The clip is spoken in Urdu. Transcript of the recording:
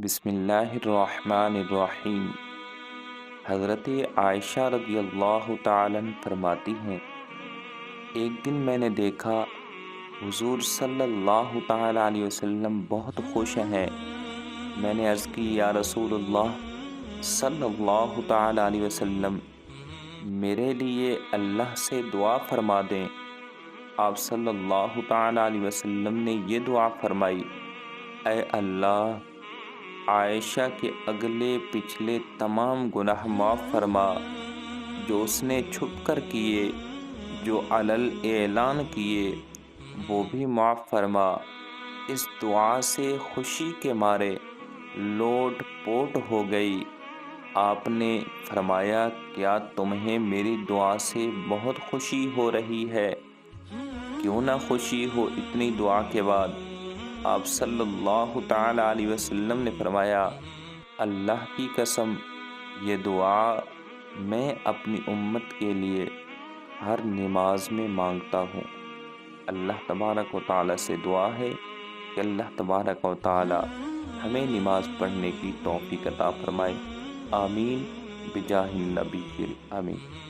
بسم اللہ الرحمن الرحیم۔ حضرت عائشہ رضی اللہ تعالیٰ عنہ فرماتی ہیں، ایک دن میں نے دیکھا حضور صلی اللہ تعالیٰ علیہ وسلم بہت خوش ہیں۔ میں نے عرض کی، یا رسول اللہ صلی اللہ تعالیٰ علیہ وسلم، میرے لیے اللہ سے دعا فرما دیں۔ آپ صلی اللہ تعالیٰ علیہ وسلم نے یہ دعا فرمائی، اے اللہ، عائشہ کے اگلے پچھلے تمام گناہ معاف فرما، جو اس نے چھپ کر کیے، جو علل اعلان کیے، وہ بھی معاف فرما۔ اس دعا سے خوشی کے مارے لوٹ پوٹ ہو گئی۔ آپ نے فرمایا، کیا تمہیں میری دعا سے بہت خوشی ہو رہی ہے؟ کیوں نہ خوشی ہو اتنی دعا کے بعد؟ آپ صلی اللہ تعالیٰ علیہ وسلم نے فرمایا، اللہ کی قسم، یہ دعا میں اپنی امت کے لیے ہر نماز میں مانگتا ہوں۔ اللہ تبارک و تعالیٰ سے دعا ہے کہ اللہ تبارک و تعالیٰ ہمیں نماز پڑھنے کی توفیق عطا فرمائے۔ آمین بجاہ النبی الامین۔